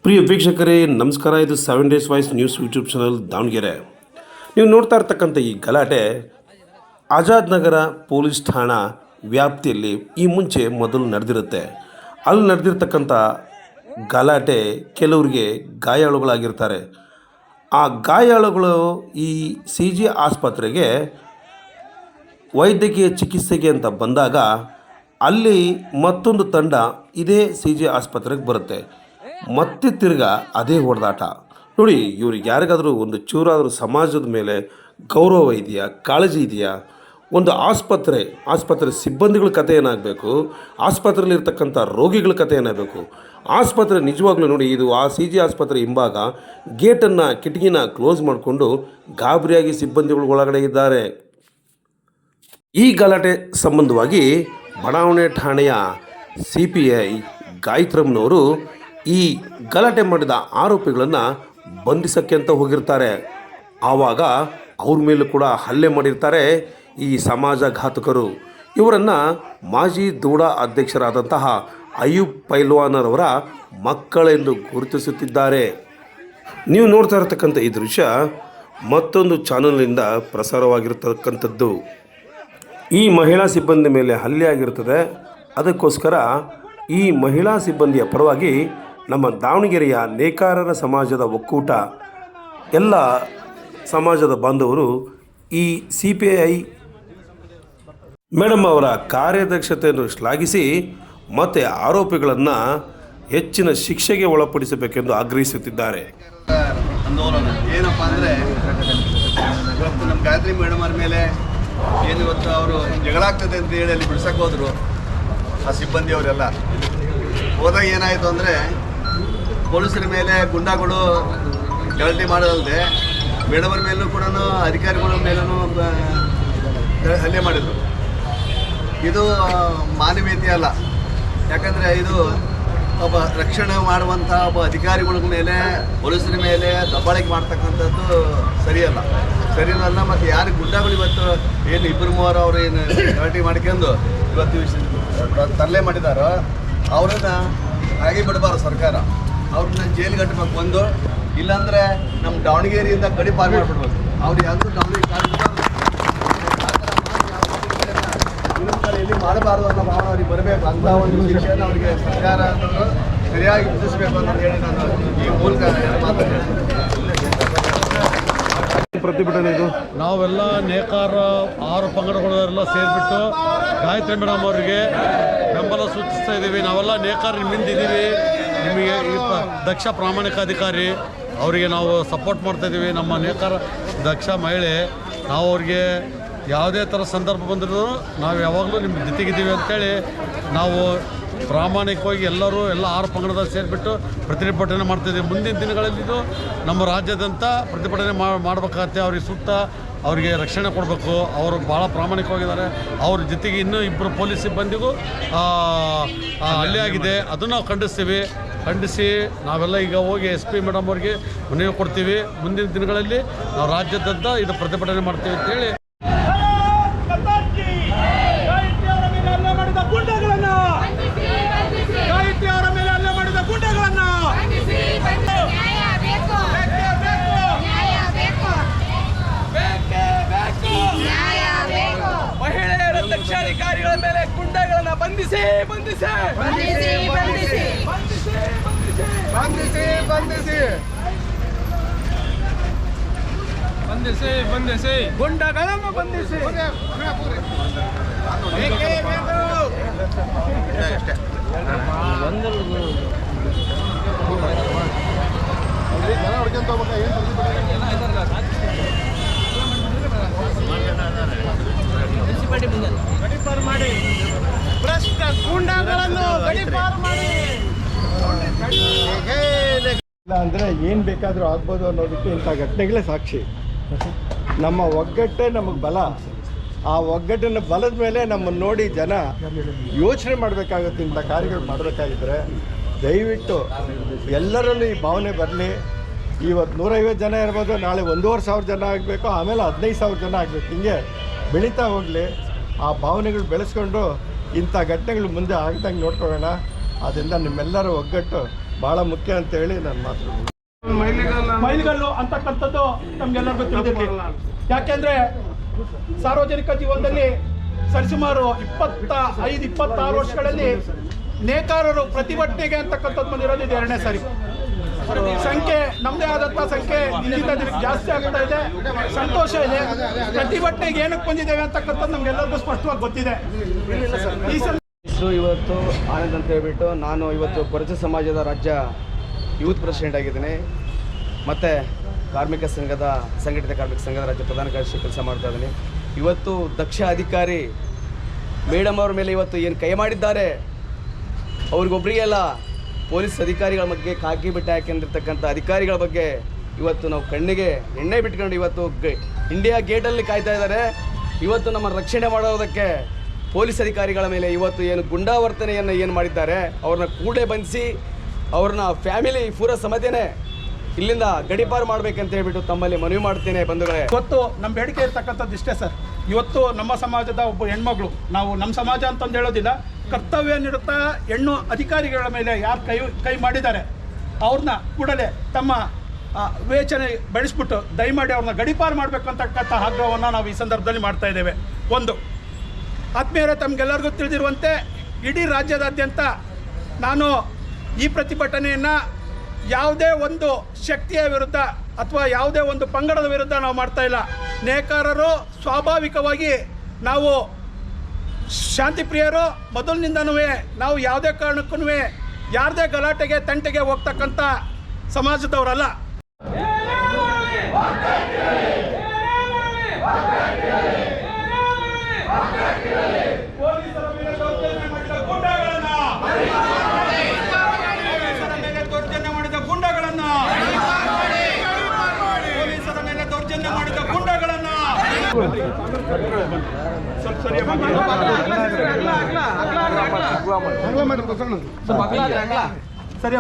ಪ್ರಿಯ ವೀಕ್ಷಕರೇ ನಮಸ್ಕಾರ. ಇದು 7 Days voice news YouTube channel Davanagere. ನೀವು ನೋಡ್ತಾ ಇರ್ತಕ್ಕಂಥ ಈ ಗಲಾಟೆ ಆಜಾದ್ ನಗರ ಪೊಲೀಸ್ ಠಾಣಾ ವ್ಯಾಪ್ತಿಯಲ್ಲಿ ಈ ಮುಂಚೆ ಮೊದಲು ನಡೆದಿರುತ್ತೆ. ಅಲ್ಲಿ ನಡೆದಿರ್ತಕ್ಕಂಥ ಗಲಾಟೆ ಕೆಲವರಿಗೆ ಗಾಯಾಳುಗಳಾಗಿರ್ತಾರೆ. ಆ ಗಾಯಾಳುಗಳು ಈ CG ಆಸ್ಪತ್ರೆಗೆ ವೈದ್ಯಕೀಯ ಚಿಕಿತ್ಸೆಗೆ ಅಂತ ಬಂದಾಗ ಅಲ್ಲಿ ಮತ್ತೊಂದು ತಂಡ ಇದೇ CG ಆಸ್ಪತ್ರೆಗೆ ಬರುತ್ತೆ. ಮತ್ತೆ ತಿರ್ಗಾ ಅದೇ ಹೊಡೆದಾಟ ನೋಡಿ. ಇವ್ರಿಗೆ ಯಾರಿಗಾದರೂ ಒಂದು ಚೂರಾದರೂ ಸಮಾಜದ ಮೇಲೆ ಗೌರವ ಇದೆಯಾ, ಕಾಳಜಿ ಇದೆಯಾ? ಒಂದು ಆಸ್ಪತ್ರೆ ಸಿಬ್ಬಂದಿಗಳ ಕಥೆ ಏನಾಗಬೇಕು, ಆಸ್ಪತ್ರೆಯಲ್ಲಿರ್ತಕ್ಕಂಥ ರೋಗಿಗಳ ಕಥೆ ಏನಾಗಬೇಕು? ಆಸ್ಪತ್ರೆ ನಿಜವಾಗ್ಲೂ ನೋಡಿ, ಇದು ಆ CG ಆಸ್ಪತ್ರೆ ಹಿಂಭಾಗ ಗೇಟನ್ನು ಕಿಟಕಿನ ಕ್ಲೋಸ್ ಮಾಡಿಕೊಂಡು ಗಾಬರಿಯಾಗಿ ಸಿಬ್ಬಂದಿಗಳು ಒಳಗಡೆ ಇದ್ದಾರೆ. ಈ ಗಲಾಟೆ ಸಂಬಂಧವಾಗಿ ಬಡಾವಣೆ ಠಾಣೆಯ CPI ಗಾಯತ್ರಮ್ಮನವರು ಈ ಗಲಾಟೆ ಮಾಡಿದ ಆರೋಪಿಗಳನ್ನು ಬಂಧಿಸೋಕ್ಕೆ ಅಂತ ಹೋಗಿರ್ತಾರೆ. ಆವಾಗ ಅವ್ರ ಮೇಲೂ ಕೂಡ ಹಲ್ಲೆ ಮಾಡಿರ್ತಾರೆ ಈ ಸಮಾಜಘಾತಕರು. ಇವರನ್ನು ಮಾಜಿ ದೂಡಾ ಅಧ್ಯಕ್ಷರಾದಂತಹ ಅಯೂಬ್ ಪೈಲ್ವಾನರವರ ಮಕ್ಕಳೆಂದು ಗುರುತಿಸುತ್ತಿದ್ದಾರೆ. ನೀವು ನೋಡ್ತಾ ಇರತಕ್ಕಂಥ ಈ ದೃಶ್ಯ ಮತ್ತೊಂದು ಚಾನಲ್ನಿಂದ ಪ್ರಸಾರವಾಗಿರ್ತಕ್ಕಂಥದ್ದು. ಈ ಮಹಿಳಾ ಸಿಬ್ಬಂದಿ ಮೇಲೆ ಹಲ್ಲೆ ಆಗಿರ್ತದೆ. ಅದಕ್ಕೋಸ್ಕರ ಈ ಮಹಿಳಾ ಸಿಬ್ಬಂದಿಯ ಪರವಾಗಿ ನಮ್ಮ ದಾವಣಗೆರೆಯ ನೇಕಾರರ ಸಮಾಜದ ಒಕ್ಕೂಟ ಎಲ್ಲ ಸಮಾಜದ ಬಾಂಧವರು ಈ CPI ಮೇಡಮ್ ಅವರ ಕಾರ್ಯದಕ್ಷತೆಯನ್ನು ಶ್ಲಾಘಿಸಿ ಮತ್ತು ಆರೋಪಿಗಳನ್ನು ಹೆಚ್ಚಿನ ಶಿಕ್ಷೆಗೆ ಒಳಪಡಿಸಬೇಕೆಂದು ಆಗ್ರಹಿಸುತ್ತಿದ್ದಾರೆ. ಆಂದೋಲನ ಏನಪ್ಪ ಅಂದರೆ ಇವತ್ತು ನಮ್ಮ ಗಾಯತ್ರಿ ಮೇಡಮ್ ಅವ್ರ ಮೇಲೆ ಏನು ಇವತ್ತು ಅವರು ಜಗಳಾಗ್ತದೆ ಅಂತ ಹೇಳಿ ಅಲ್ಲಿ ಬಿಡ್ಸಕ್ಕೆ ಹೋದರು. ಆ ಸಿಬ್ಬಂದಿಯವರೆಲ್ಲ ಹೋದಾಗ ಏನಾಯಿತು ಅಂದರೆ ಪೊಲೀಸರ ಮೇಲೆ ಗುಂಡಾಗಳು ಗಲಾಟೆ ಮಾಡೋದಲ್ಲದೆ ಮೇಡಮರ ಮೇಲೂ ಕೂಡ ಅಧಿಕಾರಿಗಳ ಮೇಲೂ ಹಲ್ಲೆ ಮಾಡಿದರು. ಇದು ಮಾನವೀಯತೆ ಅಲ್ಲ. ಯಾಕಂದರೆ ಇದು ಒಬ್ಬ ರಕ್ಷಣೆ ಮಾಡುವಂಥ ಒಬ್ಬ ಅಧಿಕಾರಿಗಳ ಮೇಲೆ ಪೊಲೀಸರ ಮೇಲೆ ದಬ್ಬಾಳಿಕೆ ಮಾಡ್ತಕ್ಕಂಥದ್ದು ಸರಿಯಲ್ಲ. ಮತ್ತು ಯಾರು ಗುಂಡಾಗಳು ಇವತ್ತು ಏನು ಇಬ್ಬರು ಮೂವರು ಅವರು ಏನು ಗಲಾಟೆ ಮಾಡ್ಕೊಂಡು ಇವತ್ತು ತರಲೆ ಮಾಡಿದಾರೋ ಅವರನ್ನು ಹಾಗೆ ಬಿಡಬಾರ್ದು. ಸರ್ಕಾರ ಅವ್ರನ್ನ ಜೈಲಿಗೆ ಕಟ್ಟಬೇಕು ಒಂದು, ಇಲ್ಲಾಂದರೆ ನಮ್ಮ ದಾವಣಗೆರೆಯಿಂದ ಗಡಿ ಪಾರು ಮಾಡಿಬಿಡ್ಬೇಕು. ಅವ್ರು ಯಾವುದು ದಾವಣಗೆರೆ ಎಲ್ಲಿ ಮಾಡಬಾರ್ದು ಅನ್ನೋ ಭಾವನೆ ಅವ್ರಿಗೆ ಬರಬೇಕು. ಅಂತ ಒಂದು ಶಿಕ್ಷೆಯನ್ನು ಅವರಿಗೆ ಸರ್ಕಾರ ಸರಿಯಾಗಿ ವಿಧಿಸಬೇಕು ಅಂತ ಹೇಳಿ ನಾನು ಈ ಮೂಲಕ ಮಾತಾಡ್ತೀನಿ. ಪ್ರತಿಭಟನೆ ಇದು ನಾವೆಲ್ಲ ನೇಕಾರ 6 ಪಂಗಡಗಳೆಲ್ಲ ಸೇರಿಬಿಟ್ಟು ಗಾಯತ್ರಿ ಮೇಡಮ್ ಅವರಿಗೆ ಬೆಂಬಲ ಸೂಚಿಸ್ತಾ ಇದ್ದೀವಿ. ನಾವೆಲ್ಲ ನೇಕಾರ ನಿಮ್ಮಿಂದಿದ್ದೀವಿ. ನಿಮಗೆ ಈ ದಕ್ಷ ಪ್ರಾಮಾಣಿಕ ಅಧಿಕಾರಿ ಅವರಿಗೆ ನಾವು ಸಪೋರ್ಟ್ ಮಾಡ್ತಾಯಿದ್ದೀವಿ. ನಮ್ಮ ನೇಕಾರ ದಕ್ಷ ಮಹಿಳೆ, ನಾವು ಅವ್ರಿಗೆ ಯಾವುದೇ ಥರ ಸಂದರ್ಭ ಬಂದರೂ ನಾವು ಯಾವಾಗಲೂ ನಿಮ್ಮ ಜೊತೆಗಿದ್ದೀವಿ ಅಂಥೇಳಿ ನಾವು ಪ್ರಾಮಾಣಿಕವಾಗಿ ಎಲ್ಲರೂ ಎಲ್ಲ 6 ಪಂಗಡದಲ್ಲಿ ಸೇರಿಬಿಟ್ಟು ಪ್ರತಿಭಟನೆ ಮಾಡ್ತಾಯಿದ್ದೀವಿ. ಮುಂದಿನ ದಿನಗಳಲ್ಲಿದ್ದು ನಮ್ಮ ರಾಜ್ಯಾದ್ಯಂತ ಪ್ರತಿಭಟನೆ ಮಾಡಬೇಕಾಗತ್ತೆ. ಅವ್ರಿಗೆ ಸೂಕ್ತ ಅವರಿಗೆ ರಕ್ಷಣೆ ಕೊಡಬೇಕು. ಅವರು ಭಾಳ ಪ್ರಾಮಾಣಿಕವಾಗಿದ್ದಾರೆ. ಅವ್ರ ಜೊತೆಗೆ ಇನ್ನೂ 2 ಪೊಲೀಸ್ ಸಿಬ್ಬಂದಿಗೂ ಹಲ್ಲೆ ಆಗಿದೆ. ಅದನ್ನು ನಾವು ಖಂಡಿಸಿ ನಾವೆಲ್ಲ ಈಗ ಹೋಗಿ SP ಮೇಡಮ್ ಅವ್ರಿಗೆ ಮನವಿ ಕೊಡ್ತೀವಿ. ಮುಂದಿನ ದಿನಗಳಲ್ಲಿ ನಾವು ರಾಜ್ಯಾದ್ಯಂತ ಇದು ಪ್ರತಿಭಟನೆ ಮಾಡ್ತೀವಿ ಅಂತೇಳಿ ಅಧಿಕಾರಿಗಳ ಮೇಲೆ ಗುಂಡಾಗಳನ್ನು ಬಂಧಿಸಿ ಗುಂಡಾಗಳನ್ನು ಬಂಧಿಸಿ. ಗಡಿಪಾರು ಮಾಡಿ ಭ್ರಷ್ಟ ಗೂಂಡಾಗಳನ್ನು ಗಡಿಪಾರು ಮಾಡಿ. ಇಲ್ಲ ಅಂದರೆ ಏನು ಬೇಕಾದರೂ ಆಗ್ಬೋದು ಅನ್ನೋದಕ್ಕೆ ಇಂಥ ಘಟನೆಗಳೇ ಸಾಕ್ಷಿ. ನಮ್ಮ ಒಗ್ಗಟ್ಟೇ ನಮಗೆ ಬಲ. ಆ ಒಗ್ಗಟ್ಟಿನ ಬಲದ ಮೇಲೆ ನಮ್ಮನ್ನು ನೋಡಿ ಜನ ಯೋಚನೆ ಮಾಡಬೇಕಾಗುತ್ತೆ. ಇಂಥ ಕಾರ್ಯಗಳು ಮಾಡಬೇಕಾಗಿದ್ದರೆ ದಯವಿಟ್ಟು ಎಲ್ಲರಲ್ಲೂ ಈ ಭಾವನೆ ಬರಲಿ. ಇವತ್ತು 150 ಜನ ಇರ್ಬೋದು, ನಾಳೆ 1,500 ಜನ ಆಗಬೇಕು, ಆಮೇಲೆ 15,000 ಜನ ಆಗಬೇಕು. ಹಿಂಗೆ ಬೆಳೀತಾ ಹೋಗಲಿ. ಆ ಭಾವನೆಗಳು ಬೆಳೆಸ್ಕೊಂಡು ಇಂಥ ಘಟನೆಗಳು ಮುಂದೆ ಆಗ್ದಂಗೆ ನೋಡ್ಕೊಳ್ಳೋಣ. ಅದರಿಂದ ನಿಮ್ಮೆಲ್ಲರ ಒಗ್ಗಟ್ಟು ಭಾಳ ಮುಖ್ಯ ಅಂತೇಳಿ ನಾನು ಮಾತಾಡ್ತೀನಿ. ಮೈಲಿಗಲ್ಲು ಅಂತಕ್ಕಂಥದ್ದು ನಮ್ಗೆಲ್ಲರಿಗೂ ತಿಳಿದಿರಲಿ. ಯಾಕೆಂದ್ರೆ ಸಾರ್ವಜನಿಕ ಜೀವನದಲ್ಲಿ ಸರಿಸುಮಾರು 25-26 ವರ್ಷಗಳಲ್ಲಿ ನೇಕಾರರು ಪ್ರತಿಭಟನೆಗೆ ಅಂತಕ್ಕಂಥದ್ದು ಬಂದಿರೋದು ಇದು 2ನೇ ಸಾರಿ. ಸಂಖ್ಯೆ ನಮ್ಮದೇ ಆದಂಥ ಸಂಖ್ಯೆ ದಿನದಿಂದ ದಿನಕ್ಕೆ ಜಾಸ್ತಿ ಆಗ್ತಾ ಇದೆ. ಸಂತೋಷ ಇದೆ. ಪ್ರತಿಭಟನೆಗೆ ಏನಕ್ಕೆ ಬಂದಿದ್ದೇವೆ ಅಂತಕ್ಕಂಥದ್ದು ನಮ್ಗೆಲ್ಲರಿಗೂ ಸ್ಪಷ್ಟವಾಗಿ ಗೊತ್ತಿದೆ. ಈ ಹೆಸರು ಇವತ್ತು ಆನಂದ್ ಅಂತ ಹೇಳ್ಬಿಟ್ಟು ನಾನು ಇವತ್ತು ಕೊರಚ ಸಮಾಜದ ರಾಜ್ಯ ಯೂತ್ ಪ್ರೆಸಿಡೆಂಟ್ ಆಗಿದ್ದೀನಿ. ಮತ್ತು ಸಂಘಟಿತ ಕಾರ್ಮಿಕ ಸಂಘದ ರಾಜ್ಯ ಪ್ರಧಾನ ಕಾರ್ಯದರ್ಶಿ ಕೆಲಸ ಮಾಡ್ತಾ ಇದ್ದೀನಿ. ಇವತ್ತು ದಕ್ಷ ಅಧಿಕಾರಿ ಮೇಡಮ್ ಅವ್ರ ಮೇಲೆ ಇವತ್ತು ಏನು ಕೈ ಮಾಡಿದ್ದಾರೆ, ಅವ್ರಿಗೊಬ್ಬರಿಗೆಲ್ಲ ಪೊಲೀಸ್ ಅಧಿಕಾರಿಗಳ ಬಗ್ಗೆ ಕಾಕಿ ಬಟ್ಟೆ ಹಾಕೊಂಡಿರ್ತಕ್ಕಂಥ ಅಧಿಕಾರಿಗಳ ಬಗ್ಗೆ ಇವತ್ತು ನಾವು ಕಣ್ಣಿಗೆ ಎಣ್ಣೆ ಬಿಟ್ಕೊಂಡು ಇವತ್ತು ಇಂಡಿಯಾ ಗೇಟಲ್ಲಿ ಕಾಯ್ತಾ ಇದ್ದಾರೆ. ಇವತ್ತು ನಮ್ಮ ರಕ್ಷಣೆ ಮಾಡೋದಕ್ಕೆ ಪೊಲೀಸ್ ಅಧಿಕಾರಿಗಳ ಮೇಲೆ ಇವತ್ತು ಏನು ಗುಂಡಾವರ್ತನೆಯನ್ನು ಏನು ಮಾಡಿದ್ದಾರೆ ಅವ್ರನ್ನ ಕೂಡಲೇ ಬಂಧಿಸಿ ಅವ್ರನ್ನ ಫ್ಯಾಮಿಲಿ ಪೂರ ಸಮೇತನೇ ಇಲ್ಲಿಂದ ಗಡೀಪಾರು ಮಾಡಬೇಕಂತ ಹೇಳ್ಬಿಟ್ಟು ತಮ್ಮಲ್ಲಿ ಮನವಿ ಮಾಡ್ತೇನೆ ಬಂಧುಗಳೇ. ಇವತ್ತು ನಮ್ಮ ಬೇಡಿಕೆ ಇರ್ತಕ್ಕಂಥದ್ದು ಇಷ್ಟೇ ಸರ್. ಇವತ್ತು ನಮ್ಮ ಸಮಾಜದ ಒಬ್ಬ ಹೆಣ್ಮಗಳು, ನಾವು ನಮ್ಮ ಸಮಾಜ ಅಂತಂದು ಹೇಳೋದಿಲ್ಲ, ಕರ್ತವ್ಯ ನಿರತ ಹೆಣ್ಣು ಅಧಿಕಾರಿಗಳ ಮೇಲೆ ಯಾರು ಕೈ ಮಾಡಿದ್ದಾರೆ ಅವ್ರನ್ನ ಕೂಡಲೇ ತಮ್ಮ ವಿವೇಚನೆ ಬೆಳೆಸ್ಬಿಟ್ಟು ದಯಮಾಡಿ ಅವ್ರನ್ನ ಗಡೀಪಾರು ಮಾಡಬೇಕಂತಕ್ಕಂಥ ಆಗ್ರಹವನ್ನು ನಾವು ಈ ಸಂದರ್ಭದಲ್ಲಿ ಮಾಡ್ತಾ ಇದ್ದೇವೆ. ಒಂದು ಆತ್ಮೀಯರೇ, ತಮಗೆಲ್ಲರಿಗೂ ತಿಳಿದಿರುವಂತೆ ಇಡೀ ರಾಜ್ಯದಾದ್ಯಂತ ನಾನು ಈ ಪ್ರತಿಭಟನೆಯನ್ನು ಯಾವುದೇ ಒಂದು ಶಕ್ತಿಯ ವಿರುದ್ಧ ಅಥವಾ ಯಾವುದೇ ಒಂದು ಪಂಗಡದ ವಿರುದ್ಧ ನಾವು ಮಾಡ್ತಾ ಇಲ್ಲ. ನೇಕಾರರು ಸ್ವಾಭಾವಿಕವಾಗಿ ನಾವು ಶಾಂತಿ ಪ್ರಿಯರು. ಮೊದಲಿನಿಂದನೂ ನಾವು ಯಾವುದೇ ಕಾರಣಕ್ಕೂ ಯಾರದೇ ಗಲಾಟೆಗೆ ತಂಟೆಗೆ ಹೋಗ್ತಕ್ಕಂಥ ಸಮಾಜದವರಲ್ಲ. ಪೊಲೀಸರ ಮೇಲೆ ದೌರ್ಜನ್ಯ ಮಾಡಿದ ಗುಂಡಾಗಳನ್ನು, ಪೊಲೀಸರ ಮೇಲೆ ದೌರ್ಜನ್ಯ ಮಾಡಿದ ಗುಂಡಾಗಳನ್ನು, ಪೊಲೀಸರ ಮೇಲೆ ದೌರ್ಜನ್ಯ ಮಾಡಿದ ಗುಂಡಾಗಳನ್ನು ಸ್ವಲ್ಪ ಸರಿಯ